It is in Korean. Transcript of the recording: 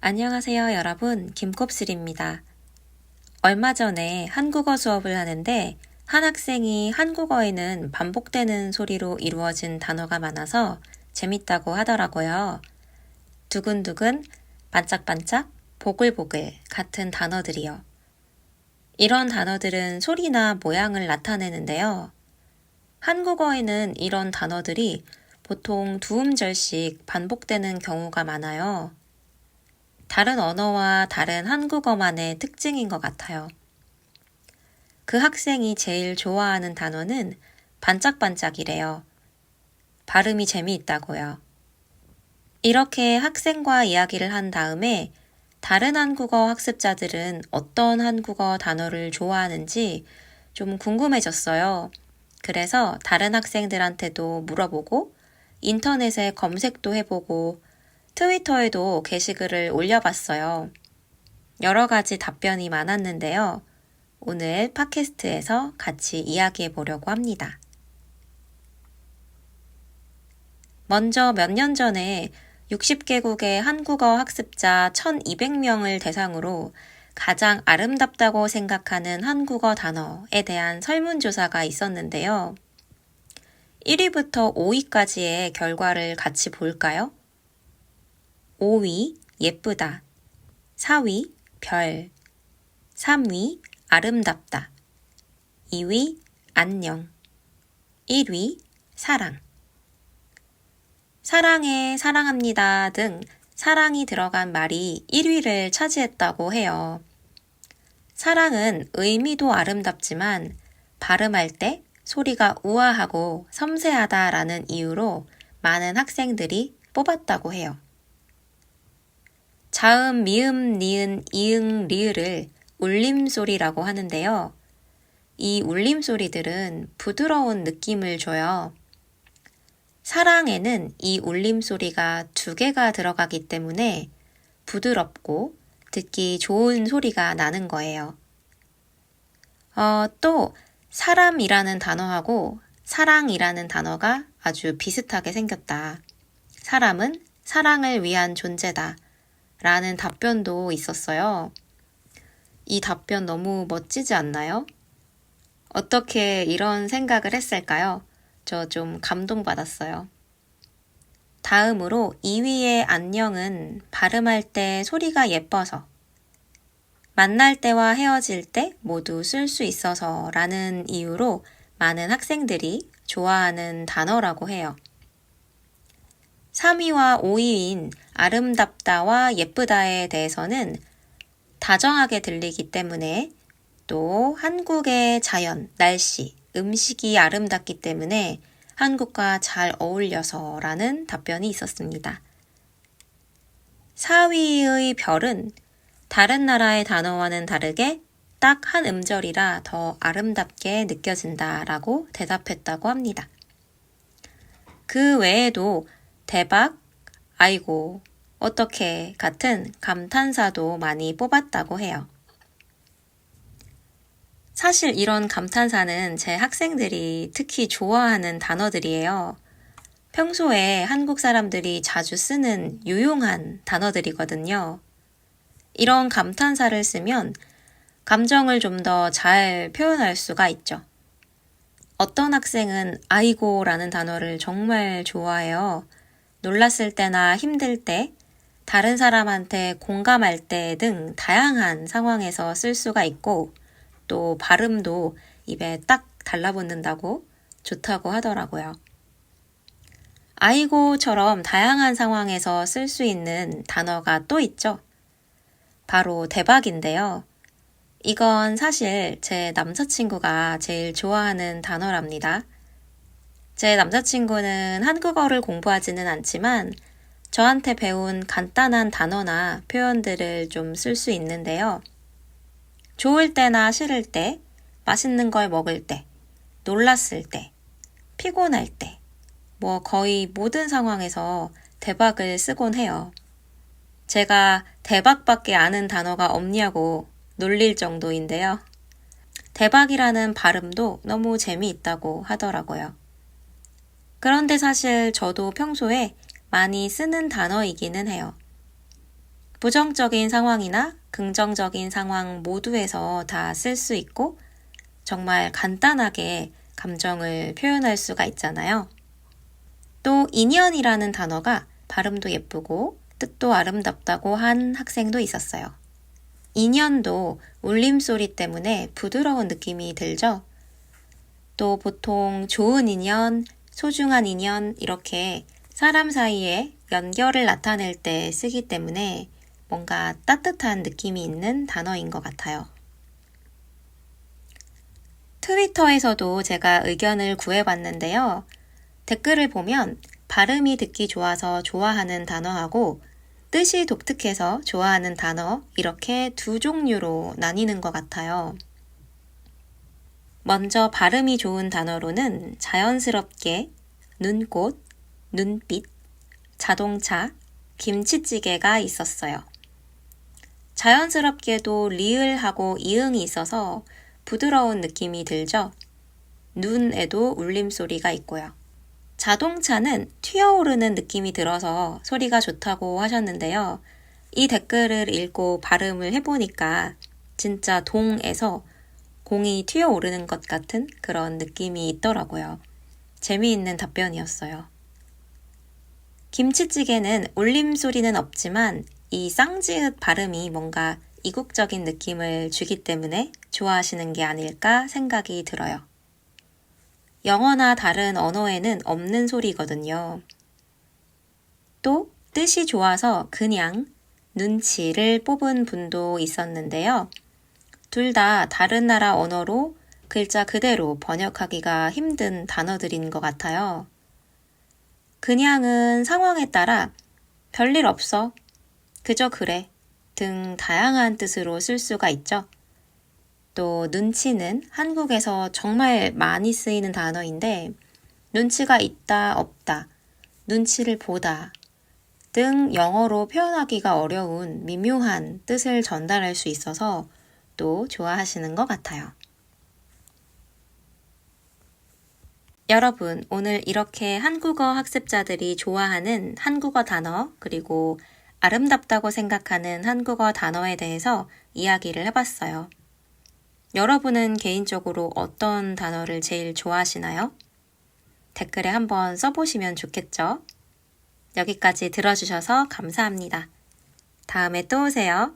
안녕하세요, 여러분. 김곱슬입니다. 얼마 전에 한국어 수업을 하는데 한 학생이 한국어에는 반복되는 소리로 이루어진 단어가 많아서 재밌다고 하더라고요. 두근두근, 반짝반짝, 보글보글 같은 단어들이요. 이런 단어들은 소리나 모양을 나타내는데요. 한국어에는 이런 단어들이 보통 두 음절씩 반복되는 경우가 많아요. 다른 언어와 다른 한국어만의 특징인 것 같아요. 그 학생이 제일 좋아하는 단어는 반짝반짝이래요. 발음이 재미있다고요. 이렇게 학생과 이야기를 한 다음에 다른 한국어 학습자들은 어떤 한국어 단어를 좋아하는지 좀 궁금해졌어요. 그래서 다른 학생들한테도 물어보고 인터넷에 검색도 해보고 트위터에도 게시글을 올려봤어요. 여러 가지 답변이 많았는데요. 오늘 팟캐스트에서 같이 이야기해 보려고 합니다. 먼저 몇 년 전에 60개국의 한국어 학습자 1200명을 대상으로 가장 아름답다고 생각하는 한국어 단어에 대한 설문조사가 있었는데요. 1위부터 5위까지의 결과를 같이 볼까요? 5위 예쁘다, 4위 별, 3위 아름답다, 2위 안녕, 1위 사랑. 사랑해, 사랑합니다 등 사랑이 들어간 말이 1위를 차지했다고 해요. 사랑은 의미도 아름답지만 발음할 때 소리가 우아하고 섬세하다라는 이유로 많은 학생들이 뽑았다고 해요. 자음, 미음, 니은, 이응, 리을을 울림소리라고 하는데요. 이 울림소리들은 부드러운 느낌을 줘요. 사랑에는 이 울림소리가 2개가 들어가기 때문에 부드럽고 듣기 좋은 소리가 나는 거예요. 또 사람이라는 단어하고 사랑이라는 단어가 아주 비슷하게 생겼다. 사람은 사랑을 위한 존재다. 라는 답변도 있었어요. 이 답변 너무 멋지지 않나요? 어떻게 이런 생각을 했을까요? 저 좀 감동받았어요. 다음으로 2위의 안녕은 발음할 때 소리가 예뻐서, 만날 때와 헤어질 때 모두 쓸 수 있어서 라는 이유로 많은 학생들이 좋아하는 단어라고 해요. 3위와 5위인 아름답다와 예쁘다에 대해서는 다정하게 들리기 때문에 또 한국의 자연, 날씨, 음식이 아름답기 때문에 한국과 잘 어울려서 라는 답변이 있었습니다. 4위의 별은 다른 나라의 단어와는 다르게 딱 한 음절이라 더 아름답게 느껴진다 라고 대답했다고 합니다. 그 외에도 대박, 아이고, 어떻게 같은 감탄사도 많이 뽑았다고 해요. 사실 이런 감탄사는 제 학생들이 특히 좋아하는 단어들이에요. 평소에 한국 사람들이 자주 쓰는 유용한 단어들이거든요. 이런 감탄사를 쓰면 감정을 좀 더 잘 표현할 수가 있죠. 어떤 학생은 아이고라는 단어를 정말 좋아해요. 놀랐을 때나 힘들 때, 다른 사람한테 공감할 때 등 다양한 상황에서 쓸 수가 있고 또 발음도 입에 딱 달라붙는다고 좋다고 하더라고요. 아이고처럼 다양한 상황에서 쓸 수 있는 단어가 또 있죠. 바로 대박인데요. 이건 사실 제 남자친구가 제일 좋아하는 단어랍니다. 제 남자친구는 한국어를 공부하지는 않지만 저한테 배운 간단한 단어나 표현들을 좀 쓸 수 있는데요. 좋을 때나 싫을 때, 맛있는 걸 먹을 때, 놀랐을 때, 피곤할 때, 거의 모든 상황에서 대박을 쓰곤 해요. 제가 대박밖에 아는 단어가 없냐고 놀릴 정도인데요. 대박이라는 발음도 너무 재미있다고 하더라고요. 그런데 사실 저도 평소에 많이 쓰는 단어이기는 해요. 부정적인 상황이나 긍정적인 상황 모두에서 다 쓸 수 있고 정말 간단하게 감정을 표현할 수가 있잖아요. 또 인연이라는 단어가 발음도 예쁘고 뜻도 아름답다고 한 학생도 있었어요. 인연도 울림소리 때문에 부드러운 느낌이 들죠? 또 보통 좋은 인연, 소중한 인연 이렇게 사람 사이에 연결을 나타낼 때 쓰기 때문에 뭔가 따뜻한 느낌이 있는 단어인 것 같아요. 트위터에서도 제가 의견을 구해봤는데요. 댓글을 보면 발음이 듣기 좋아서 좋아하는 단어하고 뜻이 독특해서 좋아하는 단어 이렇게 두 종류로 나뉘는 것 같아요. 먼저 발음이 좋은 단어로는 자연스럽게, 눈꽃, 눈빛, 자동차, 김치찌개가 있었어요. 자연스럽게도 리을하고 이응이 있어서 부드러운 느낌이 들죠? 눈에도 울림소리가 있고요. 자동차는 튀어오르는 느낌이 들어서 소리가 좋다고 하셨는데요. 이 댓글을 읽고 발음을 해보니까 진짜 동에서 공이 튀어오르는 것 같은 그런 느낌이 있더라고요. 재미있는 답변이었어요. 김치찌개는 울림소리는 없지만 이 쌍지읒 발음이 뭔가 이국적인 느낌을 주기 때문에 좋아하시는 게 아닐까 생각이 들어요. 영어나 다른 언어에는 없는 소리거든요. 또 뜻이 좋아서 그냥 눈치를 뽑은 분도 있었는데요. 둘 다 다른 나라 언어로 글자 그대로 번역하기가 힘든 단어들인 것 같아요. 그냥은 상황에 따라 별일 없어, 그저 그래 등 다양한 뜻으로 쓸 수가 있죠. 또 눈치는 한국에서 정말 많이 쓰이는 단어인데 눈치가 있다, 없다, 눈치를 보다 등 영어로 표현하기가 어려운 미묘한 뜻을 전달할 수 있어서 또 좋아하시는 것 같아요. 여러분, 오늘 이렇게 한국어 학습자들이 좋아하는 한국어 단어 그리고 아름답다고 생각하는 한국어 단어에 대해서 이야기를 해봤어요. 여러분은 개인적으로 어떤 단어를 제일 좋아하시나요? 댓글에 한번 써보시면 좋겠죠? 여기까지 들어주셔서 감사합니다. 다음에 또 오세요.